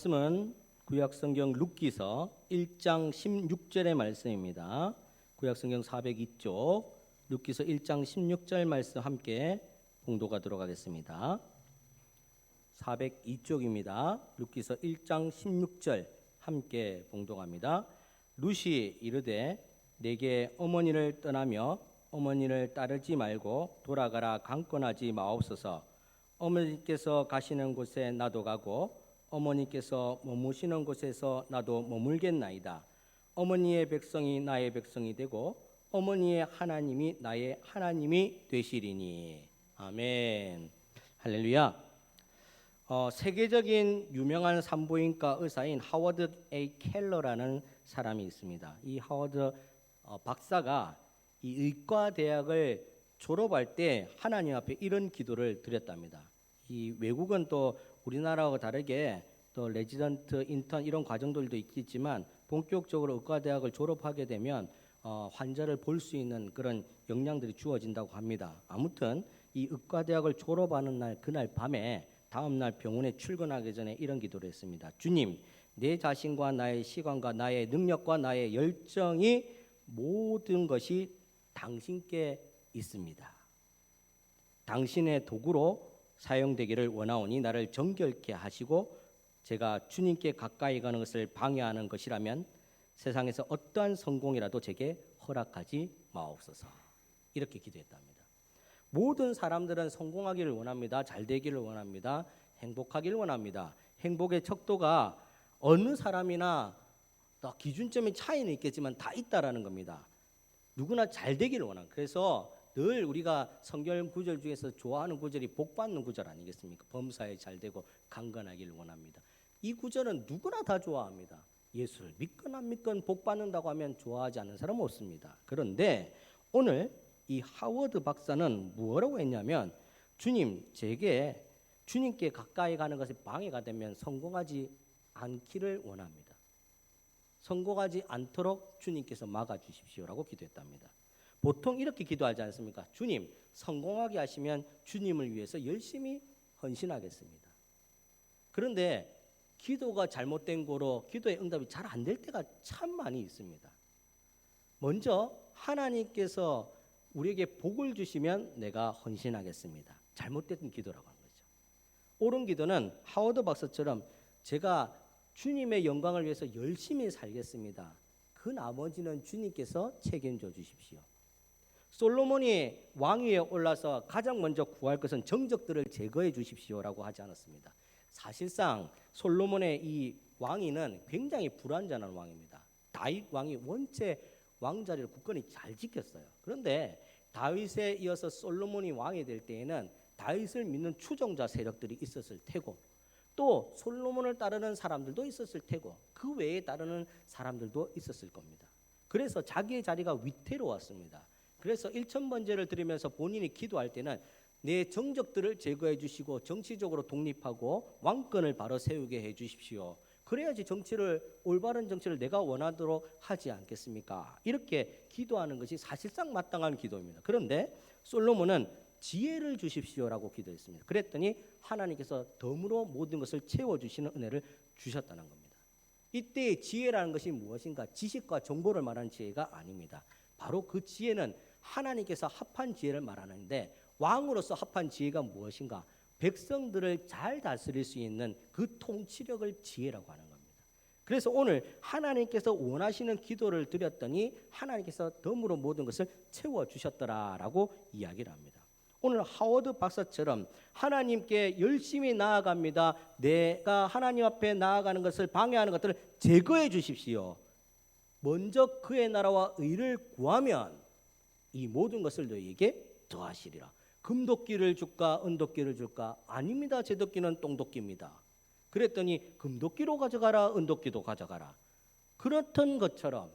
말씀은 구약성경 룻기서 1장 16절의 말씀입니다. 구약성경 402쪽 룻기서 1장 16절 말씀 함께 봉독하도록 하겠습니다. 402쪽입니다. 룻기서 1장 16절 함께 봉독합니다. 룻이 이르되 내게 어머니를 떠나며 어머니를 따르지 말고 돌아가라 강권하지 마옵소서. 어머니께서 가시는 곳에 나도 가고 어머니께서 머무시는 곳에서 나도 머물겠나이다. 어머니의 백성이 나의 백성이 되고 어머니의 하나님이 나의 하나님이 되시리니. 아멘. 할렐루야. 세계적인 유명한 산부인과 의사인 하워드 A. 켈러라는 사람이 있습니다. 이 하워드 박사가 이 의과대학을 졸업할 때 하나님 앞에 이런 기도를 드렸답니다. 이 외국은 또 우리나라와 다르게 또 레지던트, 인턴 이런 과정들도 있겠지만 본격적으로 의과대학을 졸업하게 되면 환자를 볼 수 있는 그런 역량들이 주어진다고 합니다. 아무튼 이 의과대학을 졸업하는 날 그날 밤에 다음 날 병원에 출근하기 전에 이런 기도를 했습니다. 주님, 내 자신과 나의 시간과 나의 능력과 나의 열정이 모든 것이 당신께 있습니다. 당신의 도구로 사용되기를 원하오니 나를 정결케 하시고 제가 주님께 가까이 가는 것을 방해하는 것이라면 세상에서 어떠한 성공이라도 제게 허락하지 마옵소서. 이렇게 기도했답니다. 모든 사람들은 성공하기를 원합니다. 잘 되기를 원합니다. 행복하기를 원합니다. 행복의 척도가 어느 사람이나 기준점의 차이는 있겠지만 다 있다라는 겁니다. 누구나 잘 되기를 원합니다. 그래서 늘 우리가 성경 구절 중에서 좋아하는 구절이 복 받는 구절 아니겠습니까? 범사에 잘 되고 강건하기를 원합니다. 이 구절은 누구나 다 좋아합니다. 예수를 믿건 안 믿건 복 받는다고 하면 좋아하지 않는 사람은 없습니다. 그런데 오늘 이 하워드 박사는 뭐라고 했냐면 주님, 제게 주님께 가까이 가는 것이 방해가 되면 성공하지 않기를 원합니다. 성공하지 않도록 주님께서 막아주십시오라고 기도했답니다. 보통 이렇게 기도하지 않습니까? 주님, 성공하게 하시면 주님을 위해서 열심히 헌신하겠습니다. 그런데 기도가 잘못된 거로 기도의 응답이 잘 안 될 때가 참 많이 있습니다. 먼저 하나님께서 우리에게 복을 주시면 내가 헌신하겠습니다. 잘못된 기도라고 하는 거죠. 옳은 기도는 하워드 박사처럼 제가 주님의 영광을 위해서 열심히 살겠습니다. 그 나머지는 주님께서 책임져 주십시오. 솔로몬이 왕위에 올라서 가장 먼저 구할 것은 정적들을 제거해 주십시오라고 하지 않았습니다. 사실상 솔로몬의 이 왕위는 굉장히 불완전한 왕입니다. 다윗 왕이 원체 왕자리를 굳건히 잘 지켰어요. 그런데 다윗에 이어서 솔로몬이 왕이 될 때에는 다윗을 믿는 추종자 세력들이 있었을 테고 또 솔로몬을 따르는 사람들도 있었을 테고 그 외에 따르는 사람들도 있었을 겁니다. 그래서 자기의 자리가 위태로웠습니다. 그래서 1000번제를 드리면서 본인이 기도할 때는 내 정적들을 제거해 주시고 정치적으로 독립하고 왕권을 바로 세우게 해 주십시오. 그래야지 올바른 정치를 내가 원하도록 하지 않겠습니까? 이렇게 기도하는 것이 사실상 마땅한 기도입니다. 그런데 솔로몬은 지혜를 주십시오라고 기도했습니다. 그랬더니 하나님께서 덤으로 모든 것을 채워주시는 은혜를 주셨다는 겁니다. 이때의 지혜라는 것이 무엇인가? 지식과 정보를 말하는 지혜가 아닙니다. 바로 그 지혜는 하나님께서 합한 지혜를 말하는데 왕으로서 합한 지혜가 무엇인가? 백성들을 잘 다스릴 수 있는 그 통치력을 지혜라고 하는 겁니다. 그래서 오늘 하나님께서 원하시는 기도를 드렸더니 하나님께서 덤으로 모든 것을 채워주셨더라라고 이야기를 합니다. 오늘 하워드 박사처럼 하나님께 열심히 나아갑니다. 내가 하나님 앞에 나아가는 것을 방해하는 것들을 제거해 주십시오. 먼저 그의 나라와 의를 구하면 이 모든 것을 너희에게 더하시리라. 금도끼를 줄까 은도끼를 줄까? 아닙니다. 제 도끼는 똥도끼입니다. 그랬더니 금도끼로 가져가라 은도끼도 가져가라. 그렇던 것처럼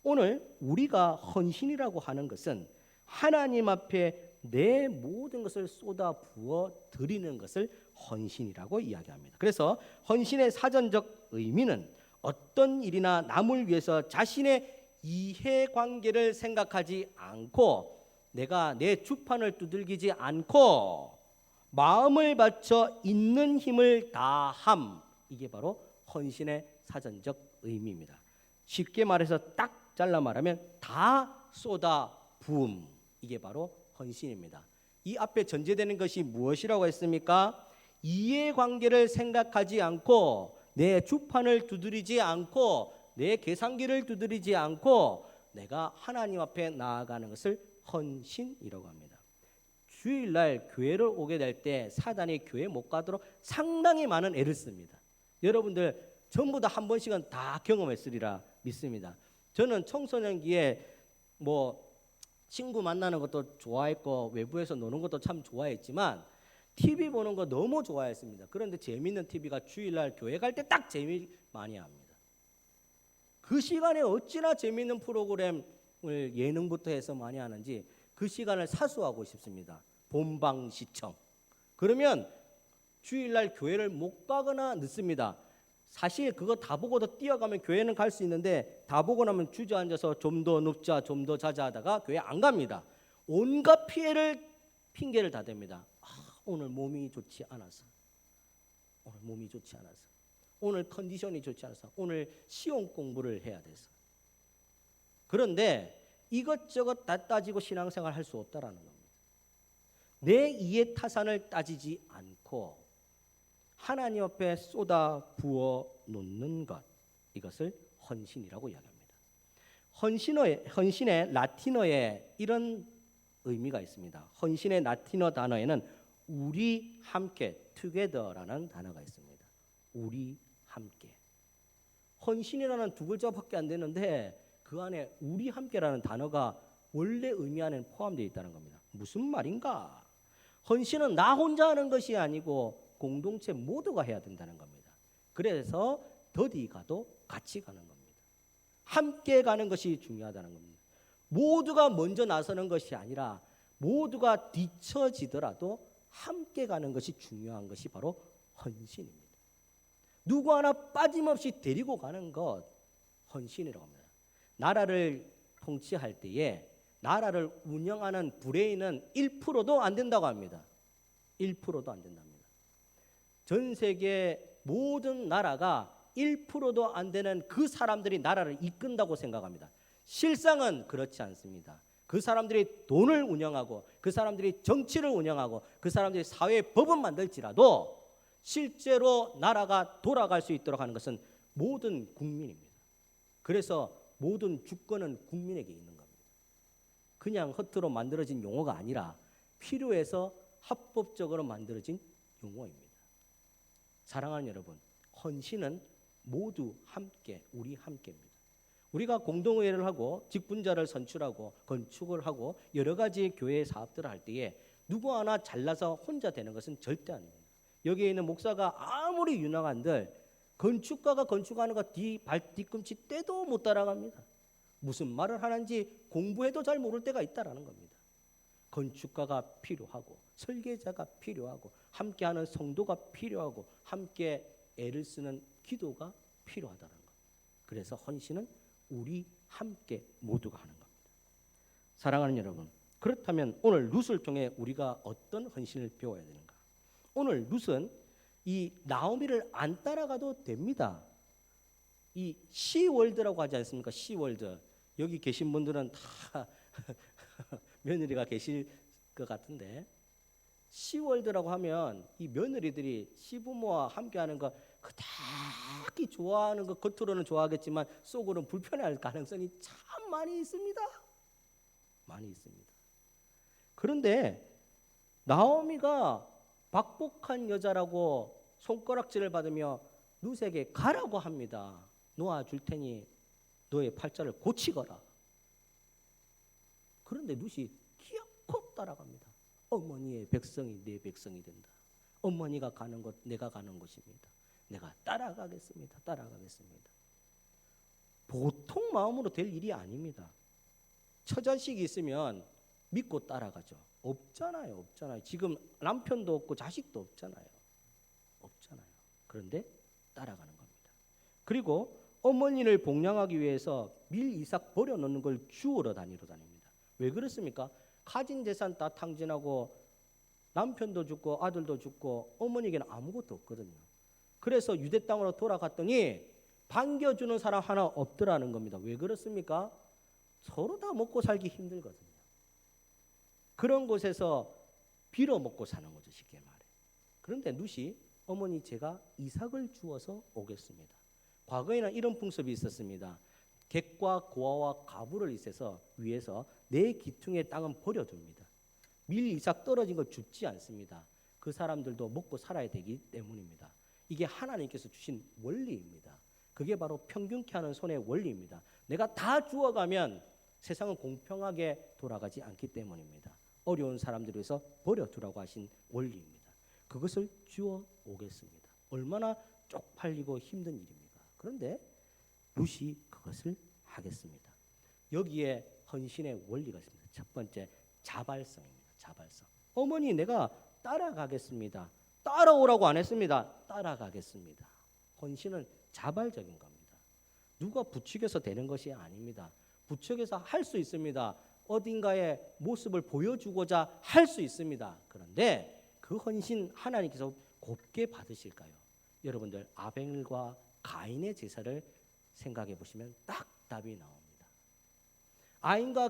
오늘 우리가 헌신이라고 하는 것은 하나님 앞에 내 모든 것을 쏟아 부어 드리는 것을 헌신이라고 이야기합니다. 그래서 헌신의 사전적 의미는 어떤 일이나 남을 위해서 자신의 이해관계를 생각하지 않고 내가 내 주판을 두들기지 않고 마음을 바쳐 있는 힘을 다함. 이게 바로 헌신의 사전적 의미입니다. 쉽게 말해서 딱 잘라 말하면 다 쏟아 부음, 이게 바로 헌신입니다. 이 앞에 전제되는 것이 무엇이라고 했습니까? 이해관계를 생각하지 않고 내 주판을 두드리지 않고 내 계산기를 두드리지 않고 내가 하나님 앞에 나아가는 것을 헌신이라고 합니다. 주일날 교회를 오게 될 때 사단이 교회 못 가도록 상당히 많은 애를 씁니다. 여러분들 전부 다 한 번씩은 다 경험했으리라 믿습니다. 저는 청소년기에 친구 만나는 것도 좋아했고 외부에서 노는 것도 참 좋아했지만 TV 보는 거 너무 좋아했습니다. 그런데 재미있는 TV가 주일날 교회 갈 때 딱 재미 많이 합니다. 그 시간에 어찌나 재미있는 프로그램을 예능부터 해서 많이 하는지 그 시간을 사수하고 싶습니다. 본방 시청. 그러면 주일날 교회를 못 가거나 늦습니다. 사실 그거 다 보고도 뛰어가면 교회는 갈 수 있는데 다 보고 나면 주저앉아서 좀 더 눕자 좀 더 자자 하다가 교회 안 갑니다. 온갖 핑계를 다 댑니다. 오늘 몸이 좋지 않아서, 오늘 컨디션이 좋지 않아서, 오늘 시험 공부를 해야 돼서. 그런데 이것저것 다 따지고 신앙생활 할 수 없다라는 겁니다. 내 이해 타산을 따지지 않고 하나님 앞에 쏟아 부어 놓는 것, 이것을 헌신이라고 이야기합니다. 헌신의 라틴어에 이런 의미가 있습니다. 헌신의 라틴어 단어에는 우리 함께 together라는 단어가 있습니다. 우리 함께. 헌신이라는 두 글자밖에 안 되는데 그 안에 우리 함께라는 단어가 원래 의미 안에 포함되어 있다는 겁니다. 무슨 말인가? 헌신은 나 혼자 하는 것이 아니고 공동체 모두가 해야 된다는 겁니다. 그래서 더디 가도 같이 가는 겁니다. 함께 가는 것이 중요하다는 겁니다. 모두가 먼저 나서는 것이 아니라 모두가 뒤처지더라도 함께 가는 것이 중요한 것이 바로 헌신입니다. 누구 하나 빠짐없이 데리고 가는 것, 헌신이라고 합니다. 나라를 통치할 때에 나라를 운영하는 브레인은 1%도 안 된다고 합니다. 1%도 안 된답니다. 전 세계 모든 나라가 1%도 안 되는 그 사람들이 나라를 이끈다고 생각합니다. 실상은 그렇지 않습니다. 그 사람들이 돈을 운영하고 그 사람들이 정치를 운영하고 그 사람들이 사회 법은 만들지라도 실제로 나라가 돌아갈 수 있도록 하는 것은 모든 국민입니다. 그래서 모든 주권은 국민에게 있는 겁니다. 그냥 허투루 만들어진 용어가 아니라 필요해서 합법적으로 만들어진 용어입니다. 사랑하는 여러분, 헌신은 모두 함께, 우리 함께입니다. 우리가 공동의회를 하고 직분자를 선출하고 건축을 하고 여러 가지 교회 사업들을 할 때에 누구 하나 잘나서 혼자 되는 것은 절대 아닙니다. 여기에 있는 목사가 아무리 유능한들 건축가가 건축하는 거 뒤꿈치 떼도 못 따라갑니다. 무슨 말을 하는지 공부해도 잘 모를 때가 있다라는 겁니다. 건축가가 필요하고 설계자가 필요하고 함께하는 성도가 필요하고 함께 애를 쓰는 기도가 필요하다는 것. 그래서 헌신은 우리 함께 모두가 하는 겁니다. 사랑하는 여러분, 그렇다면 오늘 룻을 통해 우리가 어떤 헌신을 배워야 되는가? 오늘 룻은 이 나오미를 안 따라가도 됩니다. 이 시월드라고 하지 않습니까? 시월드. 여기 계신 분들은 다 며느리가 계실 것 같은데 시월드라고 하면 이 며느리들이 시부모와 함께하는 거 그닥이 좋아하는 것 겉으로는 좋아하겠지만 속으로는 불편할 가능성이 참 많이 있습니다. 많이 있습니다. 그런데 나오미가 박복한 여자라고 손가락질을 받으며 룻에게 가라고 합니다. 놓아줄 테니 너의 팔자를 고치거라. 그런데 룻이 기어코 따라갑니다. 어머니의 백성이 내 백성이 된다. 어머니가 가는 것 내가 가는 것입니다. 내가 따라가겠습니다. 따라가겠습니다. 보통 마음으로 될 일이 아닙니다. 처자식이 있으면 믿고 따라가죠. 없잖아요. 지금 남편도 없고 자식도 없잖아요. 그런데 따라가는 겁니다. 그리고 어머니를 복양하기 위해서 밀 이삭 버려놓는 걸 주우러 다닙니다. 왜 그렇습니까? 가진 재산 다 탕진하고 남편도 죽고 아들도 죽고 어머니에게는 아무것도 없거든요. 그래서 유대 땅으로 돌아갔더니 반겨주는 사람 하나 없더라는 겁니다. 왜 그렇습니까? 서로 다 먹고 살기 힘들거든요. 그런 곳에서 빌어 먹고 사는 거죠, 쉽게 말해. 그런데 룻이 어머니 제가 이삭을 주어서 오겠습니다. 과거에는 이런 풍습이 있었습니다. 객과 고아와 가부를 있어서 위해서 내 기퉁의 땅은 버려둡니다. 밀 이삭 떨어진 거 줍지 않습니다. 그 사람들도 먹고 살아야 되기 때문입니다. 이게 하나님께서 주신 원리입니다. 그게 바로 평균케 하는 손의 원리입니다. 내가 다 주어가면 세상은 공평하게 돌아가지 않기 때문입니다. 어려운 사람들을 위해서 버려두라고 하신 원리입니다. 그것을 주어 오겠습니다. 얼마나 쪽팔리고 힘든 일입니까? 그런데 룻이 그것을 하겠습니다. 여기에 헌신의 원리가 있습니다. 첫 번째, 자발성입니다. 자발성. 어머니 내가 따라가겠습니다. 따라오라고 안 했습니다. 따라가겠습니다. 헌신은 자발적인 겁니다. 누가 부추겨서 되는 것이 아닙니다. 부추겨서 할 수 있습니다. 어딘가의 모습을 보여주고자 할 수 있습니다. 그런데 그 헌신 하나님께서 곱게 받으실까요? 여러분들 아벨과 가인의 제사를 생각해 보시면 딱 답이 나옵니다. 아인과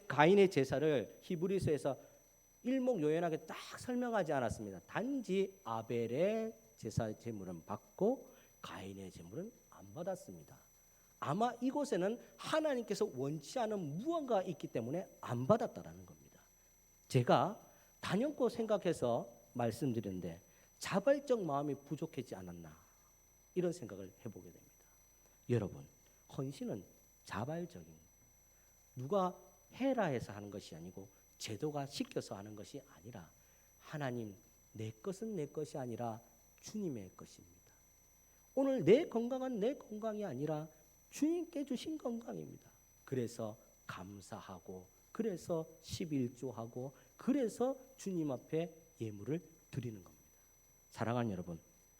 가인의 제사를 히브리서에서 일목요연하게 딱 설명하지 않았습니다. 단지 아벨의 제사 제물은 받고 가인의 제물은 안 받았습니다. 아마 이곳에는 하나님께서 원치 않은 무언가 있기 때문에 안 받았다라는 겁니다. 제가 단연코 생각해서 말씀드렸는데 자발적 마음이 부족하지 않았나 이런 생각을 해보게 됩니다. 여러분, 헌신은 자발적인 누가 해라 해서 하는 것이 아니고 제도가 시켜서 하는 것이 아니라 하나님 내 것은 내 것이 아니라 주님의 것입니다. 오늘 내 건강은 내 건강이 아니라 주님께 주신 건강입니다. 그래서 감사하고 그래서 11조하고 그래서 주님 앞에 예물을 드리는 겁니다. 사랑하는 여러분,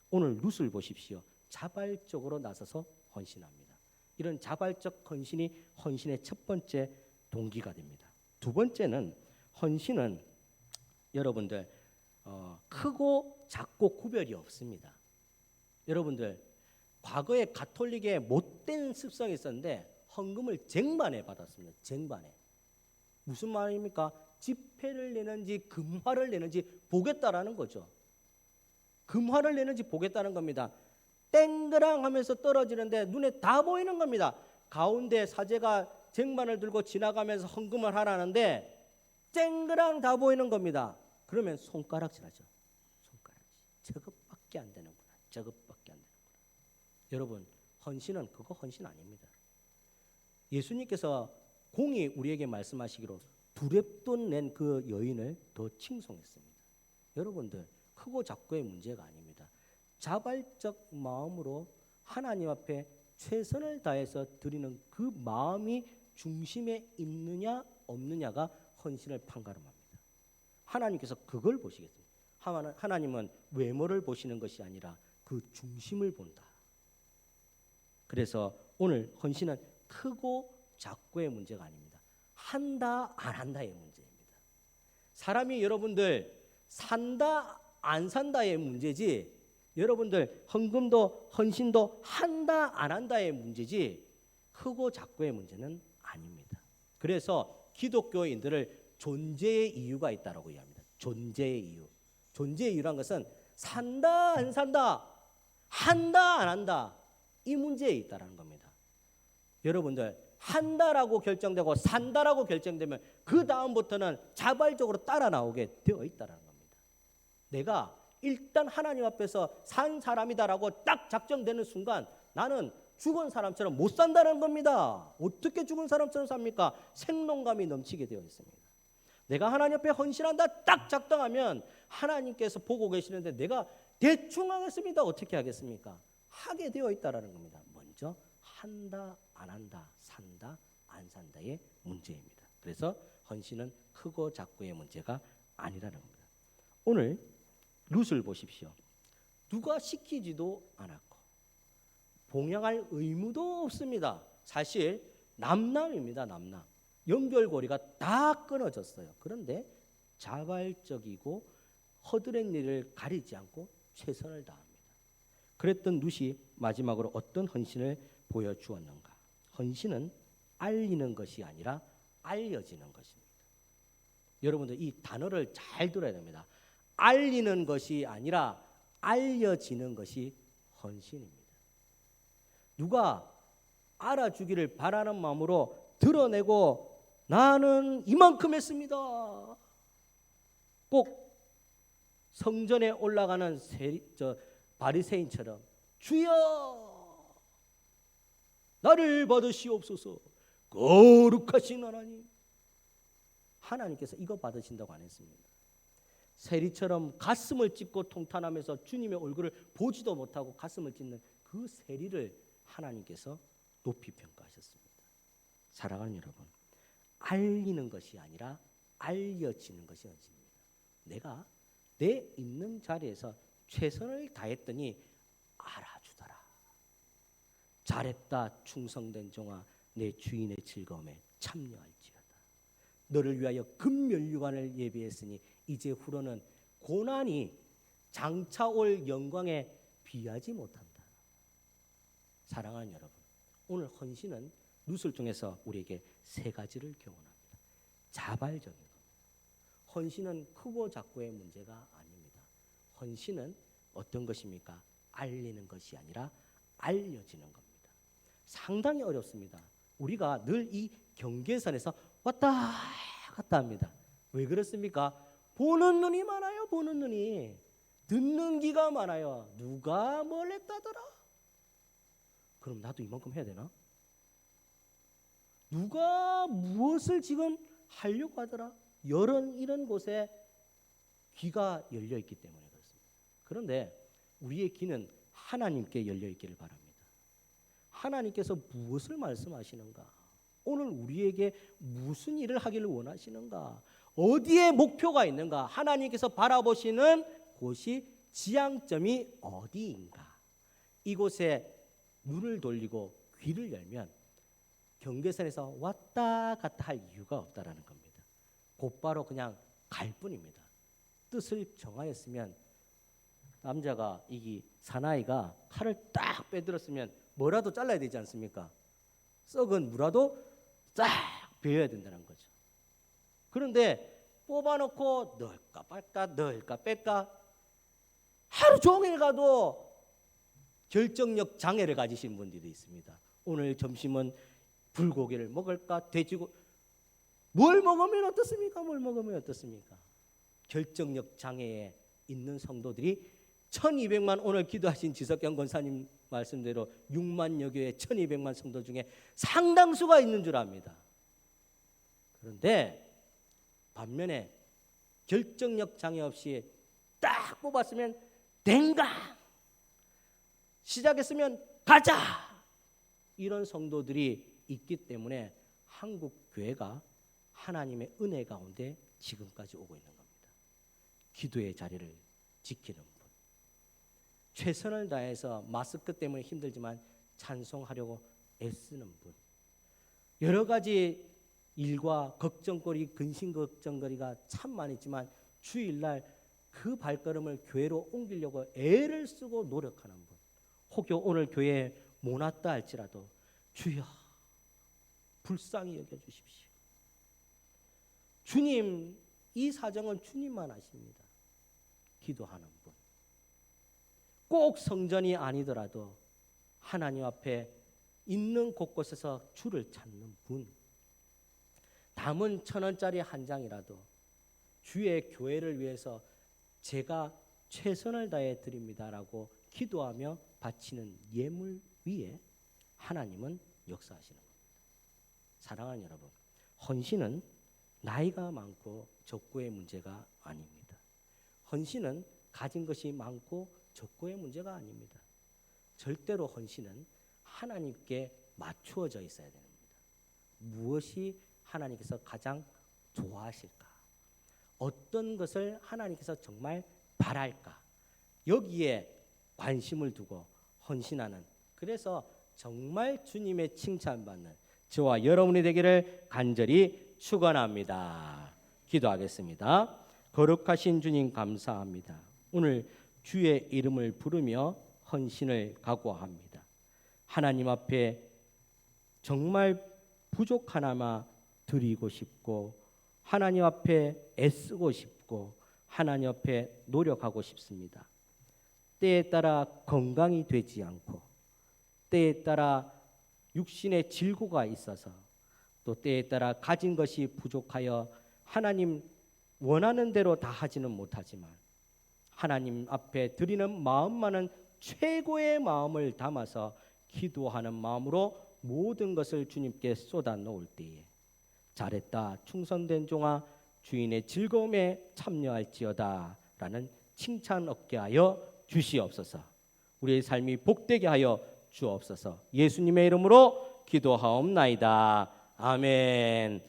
오늘 룻을 보십시오. 자발적으로 나서서 헌신합니다. 이런 자발적 헌신이 헌신의 첫 번째 동기가 됩니다. 두 번째는 헌신은 여러분들 크고 작고 구별이 없습니다. 여러분들 과거에 가톨릭의 못된 습성이 있었는데 헌금을 쟁반에 받았습니다. 쟁반에. 무슨 말입니까? 지폐를 내는지 금화를 내는지 보겠다라는 거죠. 금화를 내는지 보겠다는 겁니다. 땡그랑 하면서 떨어지는데 눈에 다 보이는 겁니다. 가운데 사제가 쟁반을 들고 지나가면서 헌금을 하라는데 쨍그랑 다 보이는 겁니다. 그러면 손가락질하죠. 손가락질. 저것밖에 안 되는구나. 저것밖에 안 되는구나. 여러분, 헌신은 그거 헌신 아닙니다. 예수님께서 공히 우리에게 말씀하시기로 두렙돈 낸 그 여인을 더 칭송했습니다. 여러분들 크고 작고의 문제가 아닙니다. 자발적 마음으로 하나님 앞에 최선을 다해서 드리는 그 마음이 중심에 있느냐 없느냐가 헌신을 판가름합니다. 하나님께서 그걸 보시겠습니다. 하나님은 외모를 보시는 것이 아니라 그 중심을 본다. 그래서 오늘 헌신은 크고 작고의 문제가 아닙니다. 한다 안 한다의 문제입니다. 사람이 여러분들 산다 안 산다의 문제지 여러분들 헌금도 헌신도 한다 안 한다의 문제지 크고 작고의 문제는 아닙니다. 그래서 기독교인들을 존재의 이유가 있다라고 이야기합니다. 존재의 이유. 존재의 이유란 것은 산다 안 산다 한다 안 한다 이 문제에 있다라는 겁니다. 여러분들 한다라고 결정되고 산다라고 결정되면 그 다음부터는 자발적으로 따라 나오게 되어 있다라는 겁니다. 내가 일단 하나님 앞에서 산 사람이다라고 딱 작정되는 순간 나는 죽은 사람처럼 못 산다는 겁니다. 어떻게 죽은 사람처럼 삽니까? 생동감이 넘치게 되어 있습니다. 내가 하나님 앞에 헌신한다 딱 작정하면 하나님께서 보고 계시는데 내가 대충 하겠습니다. 어떻게 하겠습니까? 하게 되어 있다라는 겁니다. 먼저 한다 안 한다 산다 안 산다의 문제입니다. 그래서 헌신은 크고 작고의 문제가 아니라는 겁니다. 오늘 룻을 보십시오. 누가 시키지도 않았고 봉양할 의무도 없습니다. 사실 남남입니다. 남남. 연결고리가 다 끊어졌어요. 그런데 자발적이고 허드렛 일을 가리지 않고 최선을 다합니다. 그랬던 룻이 마지막으로 어떤 헌신을 보여주었는가? 헌신은 알리는 것이 아니라 알려지는 것입니다. 여러분들 이 단어를 잘 들어야 됩니다. 알리는 것이 아니라 알려지는 것이 헌신입니다. 누가 알아주기를 바라는 마음으로 드러내고 나는 이만큼 했습니다. 꼭 성전에 올라가는 바리새인처럼 주여 나를 받으시옵소서. 거룩하신 하나님. 하나님께서 이거 받으신다고 안 했습니다. 세리처럼 가슴을 찢고 통탄하면서 주님의 얼굴을 보지도 못하고 가슴을 찢는 그 세리를 하나님께서 높이 평가하셨습니다. 사랑하는 여러분, 알리는 것이 아니라 알려지는 것이 헌신입니다. 내가 내 있는 자리에서 최선을 다했더니 알아주더라. 잘했다 충성된 종아, 내 주인의 즐거움에 참여할지어다. 너를 위하여 금면류관을 예비했으니 이제 후로는 고난이 장차 올 영광에 비하지 못한다. 사랑하는 여러분, 오늘 헌신은 룻을 통해서 우리에게 세 가지를 교훈합니다. 자발적인 겁니다. 헌신은 크고 작고의 문제가 아닙니다. 헌신은 어떤 것입니까? 알리는 것이 아니라 알려지는 겁니다. 상당히 어렵습니다. 우리가 늘 이 경계선에서 왔다 갔다 합니다. 왜 그렇습니까? 보는 눈이 많아요. 보는 눈이. 듣는 귀가 많아요. 누가 뭘 했다더라? 그럼 나도 이만큼 해야 되나? 누가 무엇을 지금 하려고 하더라? 이런 곳에 귀가 열려 있기 때문에 그렇습니다. 그런데 우리의 귀는 하나님께 열려 있기를 바랍니다. 하나님께서 무엇을 말씀하시는가? 오늘 우리에게 무슨 일을 하기를 원하시는가? 어디에 목표가 있는가? 하나님께서 바라보시는 곳이 지향점이 어디인가? 이곳에 눈을 돌리고 귀를 열면 경계선에서 왔다 갔다 할 이유가 없다라는 겁니다. 곧바로 그냥 갈 뿐입니다. 뜻을 정하였으면 남자가 이 사나이가 칼을 딱 빼들었으면 뭐라도 잘라야 되지 않습니까? 썩은 무라도 쫙 베어야 된다는 거죠. 그런데 뽑아놓고 넣을까 말까 넣을까 뺄까 하루 종일 가도 결정력 장애를 가지신 분들이 있습니다. 오늘 점심은 불고기를 먹을까 돼지고 뭘 먹으면 어떻습니까? 뭘 먹으면 어떻습니까? 결정력 장애에 있는 성도들이 1200만 오늘 기도하신 지석경 권사님 말씀대로 6만여 교회 1200만 성도 중에 상당수가 있는 줄 압니다. 그런데 반면에 결정력 장애 없이 딱 뽑았으면 댕강 시작했으면 가자 이런 성도들이 있기 때문에 한국 교회가 하나님의 은혜 가운데 지금까지 오고 있는 겁니다. 기도의 자리를 지키는 분, 최선을 다해서 마스크 때문에 힘들지만 찬송하려고 애쓰는 분, 여러 가지 일과 걱정거리, 근심 걱정거리가 참 많았지만 주일날 그 발걸음을 교회로 옮기려고 애를 쓰고 노력하는 분, 혹여 오늘 교회에 못 왔다 할지라도 주여 불쌍히 여겨주십시오. 주님, 이 사정은 주님만 아십니다. 기도하는 분, 꼭 성전이 아니더라도 하나님 앞에 있는 곳곳에서 주를 찾는 분, 담은 1,000원짜리 한 장이라도 주의 교회를 위해서 제가 최선을 다해 드립니다라고 기도하며 바치는 예물 위에 하나님은 역사하시는 겁니다. 사랑하는 여러분, 헌신은 나이가 많고 적고의 문제가 아닙니다. 헌신은 가진 것이 많고 적고의 문제가 아닙니다. 절대로 헌신은 하나님께 맞추어져 있어야 됩니다. 무엇이 하나님께서 가장 좋아하실까? 어떤 것을 하나님께서 정말 바랄까? 여기에 관심을 두고 헌신하는, 그래서 정말 주님의 칭찬받는 저와 여러분이 되기를 간절히 축원합니다. 기도하겠습니다. 거룩하신 주님 감사합니다. 오늘 주의 이름을 부르며 헌신을 각오합니다. 하나님 앞에 정말 부족하나마 드리고 싶고 하나님 앞에 애쓰고 싶고 하나님 앞에 노력하고 싶습니다. 때에 따라 건강이 되지 않고 때에 따라 육신의 질고가 있어서 또 때에 따라 가진 것이 부족하여 하나님 원하는 대로 다 하지는 못하지만 하나님 앞에 드리는 마음만은 최고의 마음을 담아서 기도하는 마음으로 모든 것을 주님께 쏟아 놓을 때에 잘했다 충성된 종아 주인의 즐거움에 참여할지어다 라는 칭찬 얻게 하여 주시옵소서. 우리의 삶이 복되게 하여 주옵소서. 예수님의 이름으로 기도하옵나이다. 아멘.